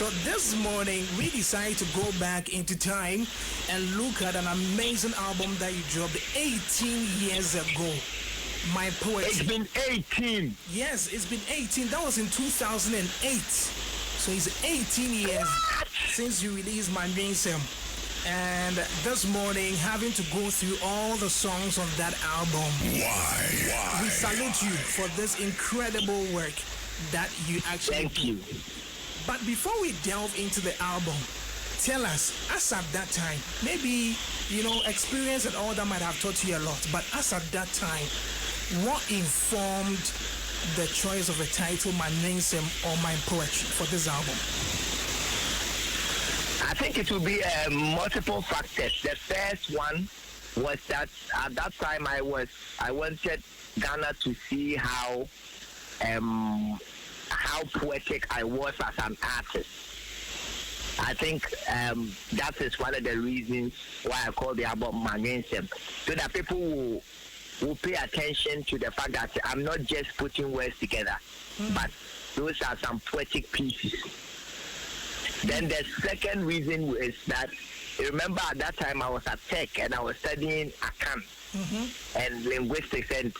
So this morning, we decided to go back into time and look at an amazing album that you dropped 18 years ago. My Poetry. It's been 18. Yes, it's been 18. That was in 2008. So it's 18 years since you released MANWENSEM. And this morning, having to go through all the songs on that album. Why? We salute you for this incredible work that you actually Thank you. But before we delve into the album, tell us, as at that time, maybe, experience and all that might have taught you a lot, but as at that time, what informed the choice of a title, MANWENSEM or My Poetry, for this album? I think it will be multiple factors. The first one was that at that time I wanted Ghana to see how poetic I was as an artist. I think that is one of the reasons why I call the album MANWENSEM, so that people will pay attention to the fact that I'm not just putting words together, but those are some poetic pieces. Then the second reason is that, remember at that time I was at Tech and I was studying Akan and linguistics, and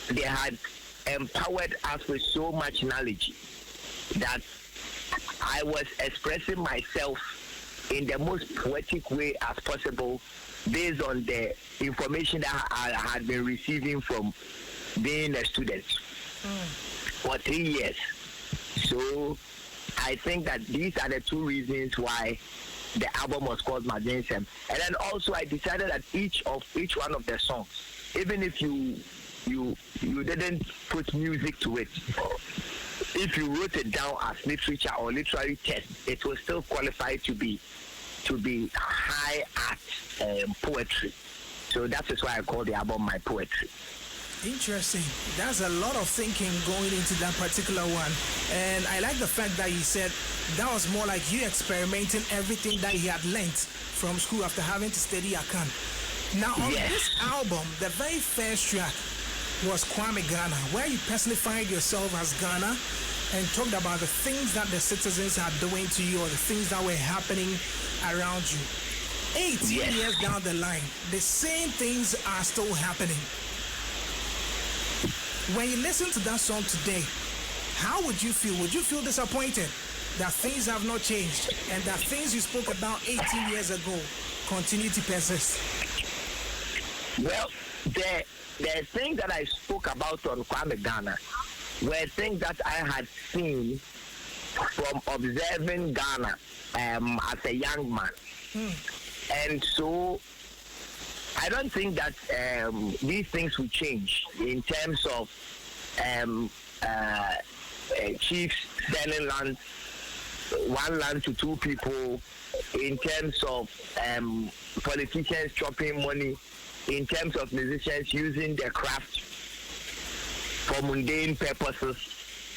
they had empowered us with so much knowledge that I was expressing myself in the most poetic way as possible based on the information that I had been receiving from being a student for 3 years. So I think that these are the two reasons why the album was called MANWENSEM. And then also I decided that each one of the songs, even if you didn't put music to it, if you wrote it down as literature or literary text, it will still qualify to be high art poetry. So that is why I call the album My Poetry. Interesting. There's a lot of thinking going into that particular one. And I like the fact that you said that was more like you experimenting everything that you had learned from school after having to study Akan. Now, on this album, the very first track was Kwame Ghana, where you personified yourself as Ghana and talked about the things that the citizens are doing to you or the things that were happening around you. 18 years down the line, the same things are still happening. When you listen to that song today, how would you feel? Would you feel disappointed that things have not changed and that things you spoke about 18 years ago continue to persist? Well, the things that I spoke about on Kwame Ghana were things that I had seen from observing Ghana as a young man. And so I don't think that these things will change in terms of chiefs selling land, one land to two people, in terms of politicians chopping money, in terms of musicians using their craft for mundane purposes.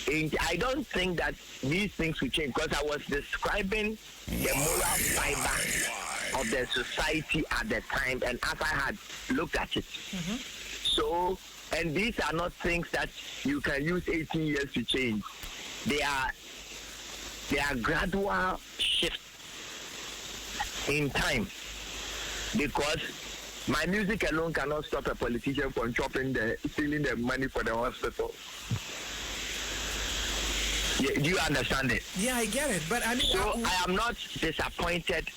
I don't think that these things will change, because I was describing the moral fiber of the society at the time and as I had looked at it. So, and these are not things that you can use 18 years to change. They are gradual shifts in time, because my music alone cannot stop a politician from stealing the money for the hospital. Yeah, do you understand it? Yeah, I get it. But I mean, so I am not disappointed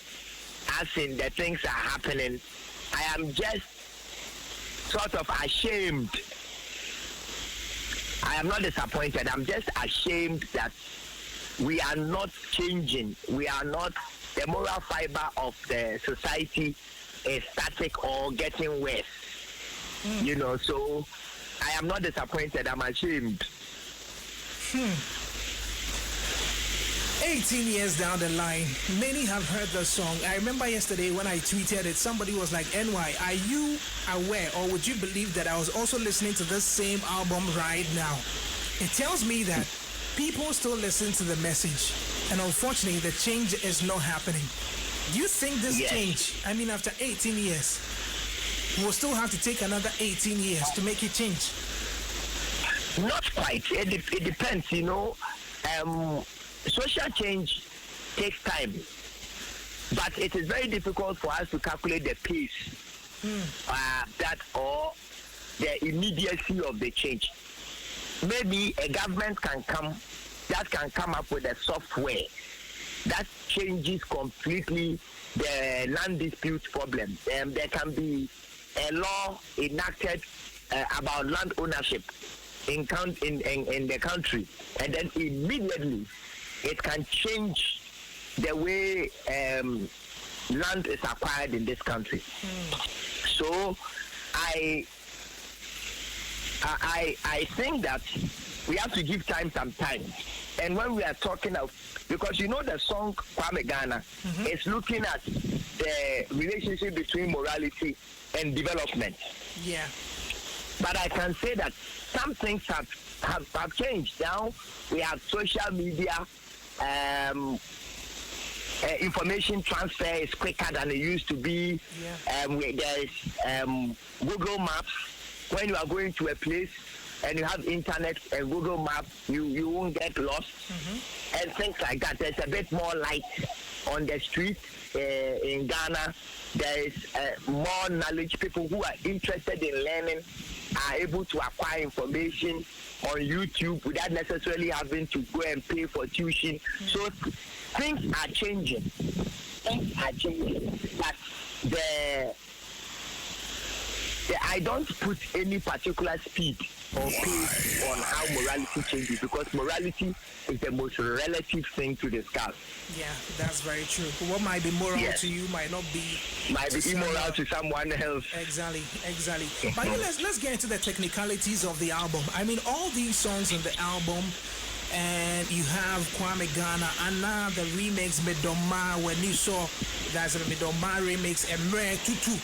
as in the things are happening. I am just sort of ashamed. I am not disappointed. I'm just ashamed that we are not changing. We are not, the moral fiber of the society is static or getting worse. So I am not disappointed. I'm ashamed. 18 years down the line, many have heard the song. I remember yesterday when I tweeted it, somebody was like, NY, are you aware or would you believe that I was also listening to this same album right now? It tells me that people still listen to the message, and unfortunately the change is not happening. Do you think this change, I mean after 18 years, we'll still have to take another 18 years to make it change? Not quite. It depends, social change takes time. But it is very difficult for us to calculate the pace that or the immediacy of the change. Maybe a government can come up with a software that changes completely the land dispute problem. There can be a law enacted about land ownership in the country, and then immediately it can change the way land is acquired in this country. So I think that we have to give some time. And when we are talking of, because you know the song Kwame Ghana is looking at the relationship between morality and development. Yeah. But I can say that some things have changed. Now we have social media. Information transfer is quicker than it used to be. There is Google Maps. When you are going to a place and you have internet and Google Maps, you won't get lost and things like that. There's a bit more light on the street in Ghana. There is more knowledge. People who are interested in learning are able to acquire information on YouTube without necessarily having to go and pay for tuition. So things are changing. But I don't put any particular speed or pace on how morality changes, because morality is the most relative thing to discuss. Yeah, that's very true. What might be moral to you might not be immoral to someone else. Exactly. But let's get into the technicalities of the album. I mean, all these songs on the album, and you have Kwame Ghana, and now the remix Medoma, when you saw there's a Medoma remix, and Mre Tutu.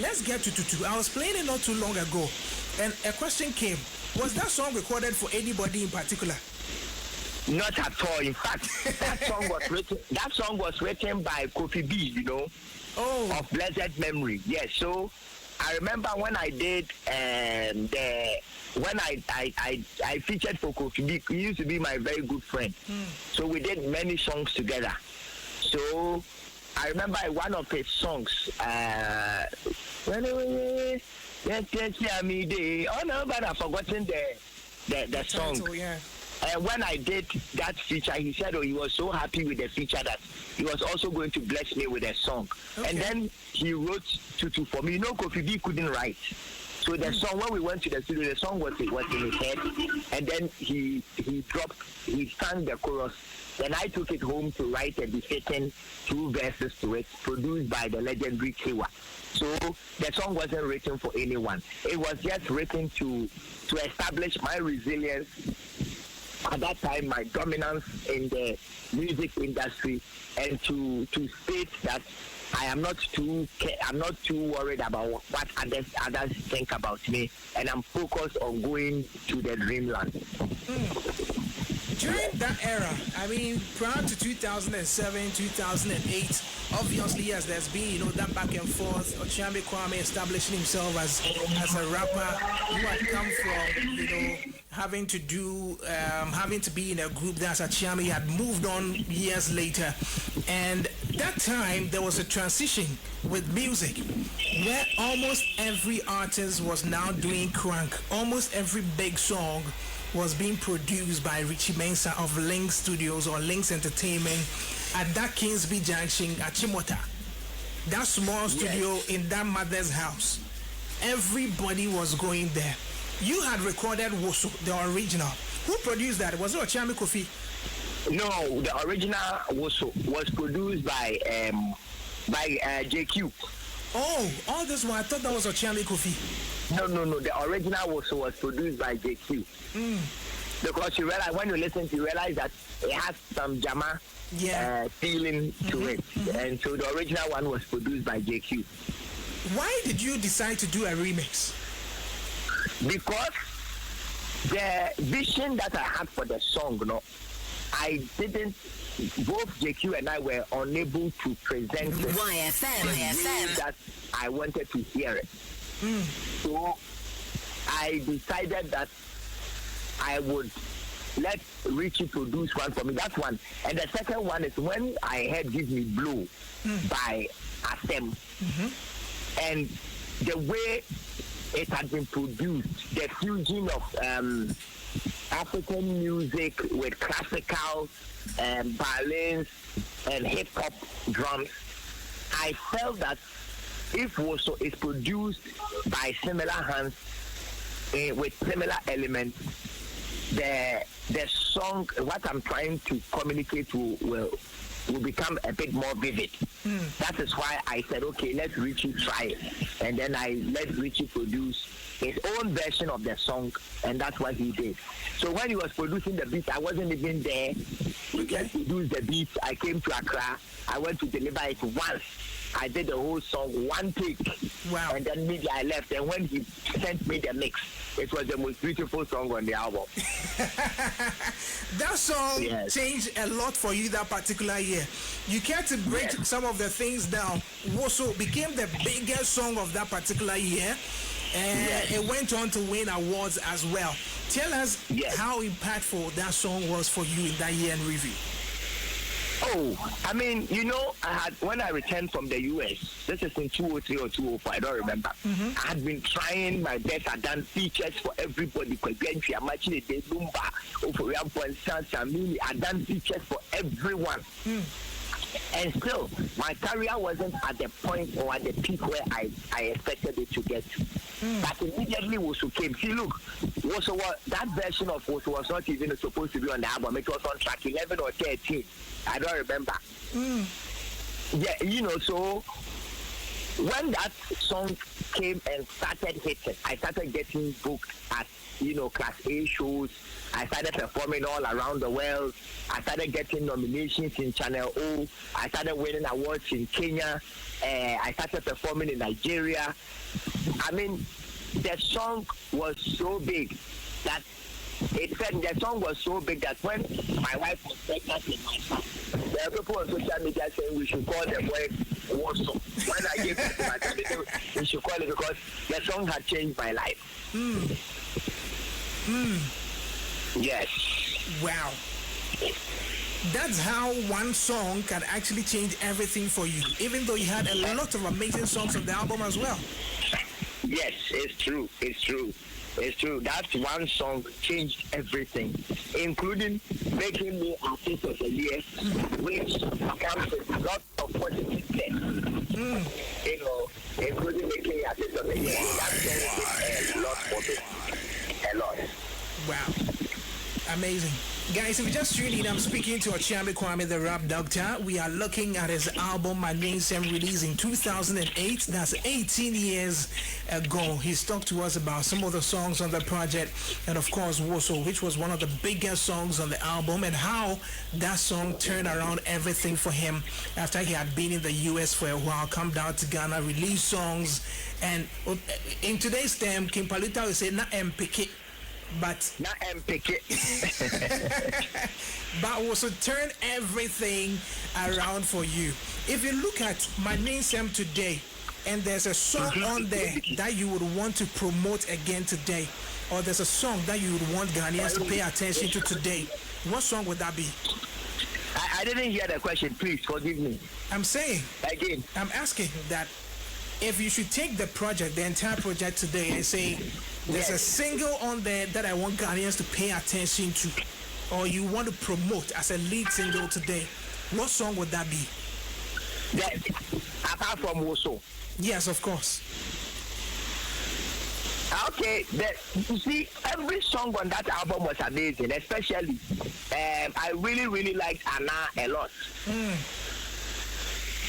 Let's get to Tutu. I was playing it not too long ago, and a question came: was that song recorded for anybody in particular? Not at all. In fact, that song was written by Kofi B, of blessed memory. Yes. So I remember when I did when I featured for Kofi B. He used to be my very good friend. So we did many songs together. So I remember one of his songs. But I've forgotten the song. Title, yeah. And when I did that feature, he said, he was so happy with the feature that he was also going to bless me with a song. Okay. And then he wrote Tutu for me. Kofi B couldn't write. So the song, when we went to the studio, the song was in his head. And then he sang the chorus. Then I took it home to write a befitting 2 verses to it, produced by the legendary Kiwa. So the song wasn't written for anyone. It was just written to establish my resilience. At that time, my dominance in the music industry, and to state that I'm not too worried about what others think about me, and I'm focused on going to the dreamland. During that era, I mean, prior to 2007, 2008, obviously, yes, there's been, that back and forth. Okyeame Kwame establishing himself as a rapper who had come from, having to be in a group that's Okyeame. He had moved on years later. And that time, there was a transition with music where almost every artist was now doing crank. Almost every big song was being produced by Richie Mensah of Lynx Studios or Lynx Entertainment at that Kingsby Junction at Chimota. That small studio in that mother's house. Everybody was going there. You had recorded Woso, the original. Who produced that? Was it Okyeame Kofi? No, the original Woso was produced by JQ. Oh, all this one, I thought that was Okyeame Kofi. No. The original Woso was produced by JQ. Because you realize, when you listen to, you realize that it has some Jama feeling to it. And so the original one was produced by JQ. Why did you decide to do a remix? Because the vision that I had for the song, both JQ and I were unable to present it YFM. That I wanted to hear it. So I decided that I would let Richie produce one for me. That's one. And the second one is when I heard Give Me Blue by Asem. And the way it had been produced, the fusion of African music with classical violins and hip-hop drums, I felt that if also is produced by similar hands with similar elements, the song, what I'm trying to communicate will become a bit more vivid. That is why I said, okay, let Richie try it. And then I let Richie produce his own version of the song, and that's what he did. So when he was producing the beat, I wasn't even there. He just produced the beat. I came to Accra. I went to deliver it once. I did the whole song one take. Wow. And then maybe I left. And when he sent me the mix, it was the most beautiful song on the album. That song changed a lot for you that particular year. You can't break some of the things down. Also became the biggest song of that particular year. And it went on to win awards as well. Tell us how impactful that song was for you in that year in review. Oh, I mean, you know, when I returned from the US, this is in 203 or 204, I don't remember. I had been trying my best. I'd done features for everybody. Lumba, Samini. I'd done features for everyone. And still, my career wasn't at the point or at the peak where I expected it to get to. But immediately Wosu came. See, look, that version of Wosu was not even supposed to be on the album. It was on track 11 or 13. I don't remember. Yeah, you know, so when that song came and started hitting, I started getting booked at, you know, Class A shows. I started performing all around the world. I started getting nominations in Channel O. I started winning awards in Kenya. I started performing in Nigeria. I mean, the song was so big that the song was so big that when my wife was pregnant with my son, there were people on social media saying we should call the boy Warsaw. When I gave it to my son, we should call it because the song had changed my life. Yes. Wow. That's how one song can actually change everything for you, even though you had a lot of amazing songs on the album as well. Yes, it's true. It's true. It's true. That one song changed everything, including making me Artist of the Year, which comes with a lot of positive things. You know, including making me Artist of the Year. That changed a lot for me. A lot. Wow. Amazing. Guys, if you just tuned in, I'm speaking to Okyeame Kwame, the rap doctor. We are looking at his album, MANWENSEM, released in 2008. That's 18 years ago. He's talked to us about some of the songs on the project, and of course, Woso, which was one of the biggest songs on the album, and how that song turned around everything for him after he had been in the US for a while, come down to Ghana, release songs, and in today's term, Kim Palita will say, na MPK. But not MPK. but also turn everything around for you. If you look at MANWENSEM today, and there's a song on there that you would want to promote again today, or there's a song that you would want Ghanaians to pay attention to today, what song would that be? I didn't hear the question. Please forgive me. I'm saying again. I'm asking that if you should take the project, the entire project today, and say there's a single on there that I want Ghanaians to pay attention to, or you want to promote as a lead single today, what song would that be? Apart from Woso. Yes, of course. Okay, you see, every song on that album was amazing, especially I really liked Anna a lot.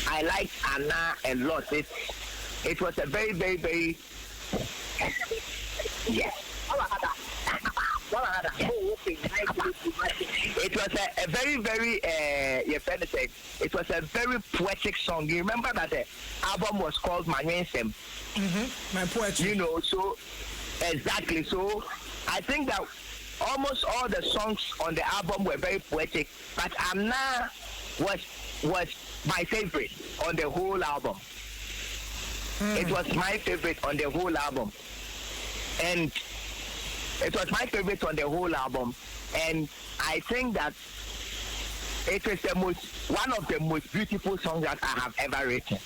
I liked Anna a lot. It was a very yes. It was a very it was a very poetic song. You remember that the album was called MANWENSEM? My poetry. You know, so exactly. So I think that almost all the songs on the album were very poetic, but Anna was my favorite on the whole album. It was my favorite on the whole album. And it was my favorite on the whole album. And I think that it is one of the most beautiful songs that I have ever written.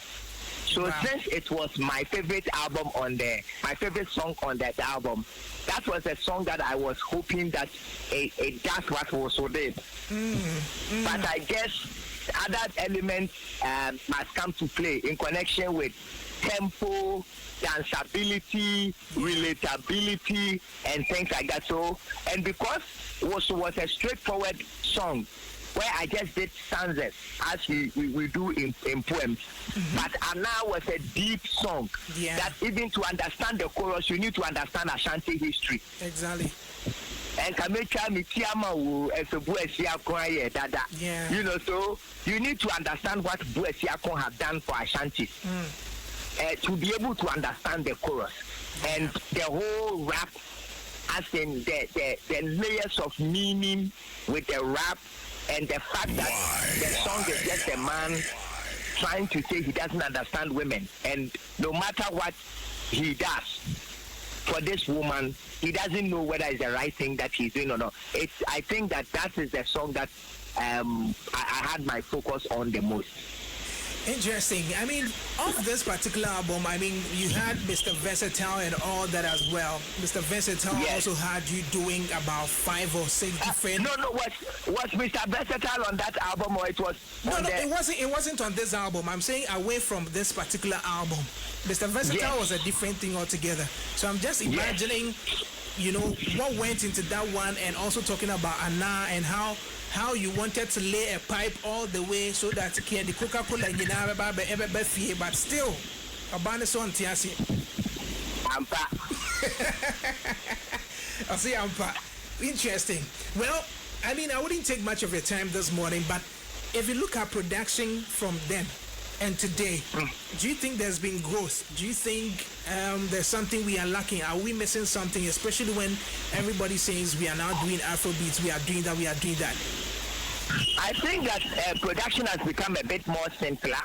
So since it was my favorite my favorite song on that album, that was a song that I was hoping that it does what was so did. But I guess other elements must come to play in connection with tempo, danceability, relatability, and things like that. So, and because it was a straightforward song, where I just did stanzas as we do in poems. But Anna was a deep song that even to understand the chorus, you need to understand Ashanti history. Exactly. And you know, so you need to understand what Buesiakon have done for Ashanti to be able to understand the chorus and the whole rap, as in the layers of meaning with the rap. And the fact that the song is just a man trying to say he doesn't understand women. And no matter what he does for this woman, he doesn't know whether it's the right thing that he's doing or not. I think that is the song that I had my focus on the most. Interesting. I mean, of this particular album, I mean, you had Mr. Versatile and all that as well. Mr. Versatile also had you doing about 5 or 6 different. No, was Mr. Versatile on that album, or it was? No, it wasn't on this album. I'm saying away from this particular album. Mr. Versatile was a different thing altogether. So I'm just imagining, you know, what went into that one, and also talking about Anna and how you wanted to lay a pipe all the way so that the Coca-Cola but still a son tiasi. Ampa. I see Ampa. Interesting. Well, I mean, I wouldn't take much of your time this morning, but if you look at production from then and today, do you think there's been growth? Do you think there's something we are lacking? Are we missing something, especially when everybody says we are now doing Afrobeats, we are doing that, we are doing that? I think that production has become a bit more simpler.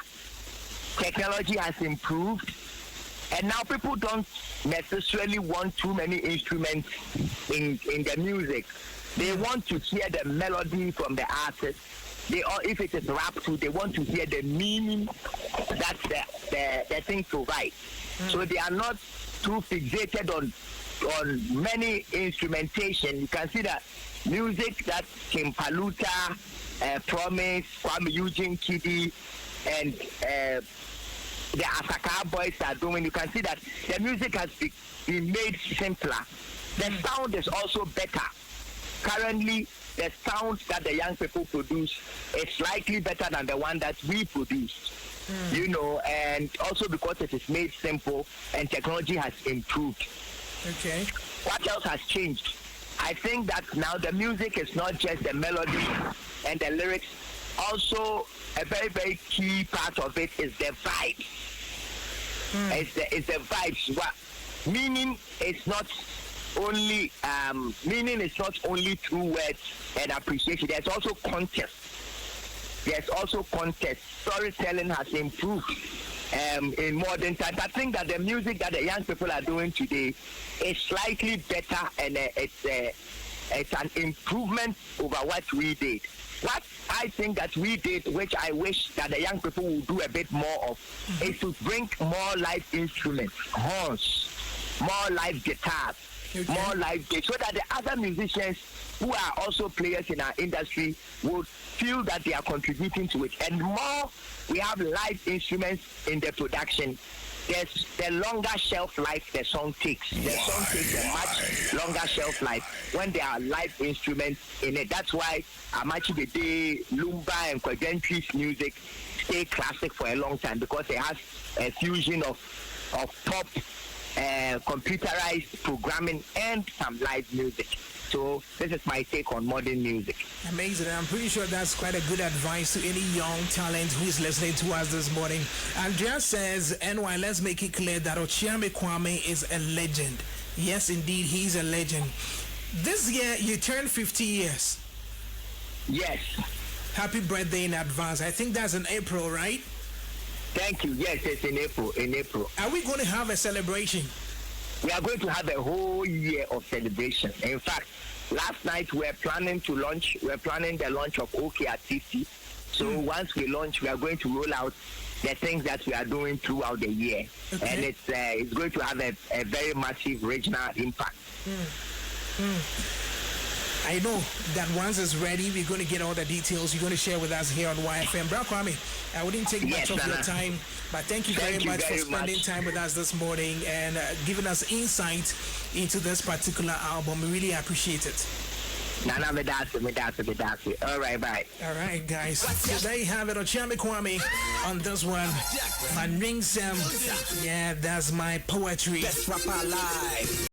Technology has improved. And now people don't necessarily want too many instruments in the music. They want to hear the melody from the artist. If it is rap too, they want to hear the meaning that the thing provides. So they are not too fixated on many instrumentation. You can see that music that Kim Paluta, Promise, Kwame Eugene Kiddy, and the Asaka boys are doing. You can see that the music has been made simpler. The sound is also better. Currently, the sound that the young people produce is slightly better than the one that we produced. You know, and also because it is made simple and technology has improved. Okay. What else has changed? I think that now the music is not just the melody and the lyrics. Also, a very, very key part of it is the vibe. It's the vibes. Meaning is not only through words and appreciation. There's also context. Storytelling has improved in modern times. I think that the music that the young people are doing today is slightly better, and it's an improvement over what we did. What I think that we did, which I wish that the young people will do a bit more of, is to bring more live instruments, horns, more live guitars, more live gigs, so that the other musicians who are also players in our industry would feel that they are contributing to it. And more we have live instruments in the production, the longer shelf life the song takes. The song takes a much longer shelf life when there are live instruments in it. That's why Amachi Bede, Lumba, and Kwagentry's music stay classic for a long time, because it has a fusion of pop, computerized programming, and some live music. So this is my take on modern music. Amazing. I'm pretty sure that's quite a good advice to any young talent who is listening to us this morning. Andrea says, NY, let's make it clear that Okyeame Kwame is a legend. Yes, indeed, he's a legend. This year, you turned 50 years. Yes. Happy birthday in advance. I think that's in April, right? Thank you. Yes, it's in April. Are we going to have a celebration? We are going to have a whole year of celebration. In fact, last night we're planning the launch of OKRTC. So once we launch, we are going to roll out the things that we are doing throughout the year, and it's going to have a very massive regional impact. I know that once it's ready, we're going to get all the details you're going to share with us here on YFM. Bro Kwame, I wouldn't take much of your time, but thank you very much for spending time with us this morning and giving us insight into this particular album. We really appreciate it. Nana, me that's it. All right, bye. All right, guys. So there you have it. Okyeame Kwame on this one. MANWENSEM. Yeah, that's my poetry. Best rapper alive.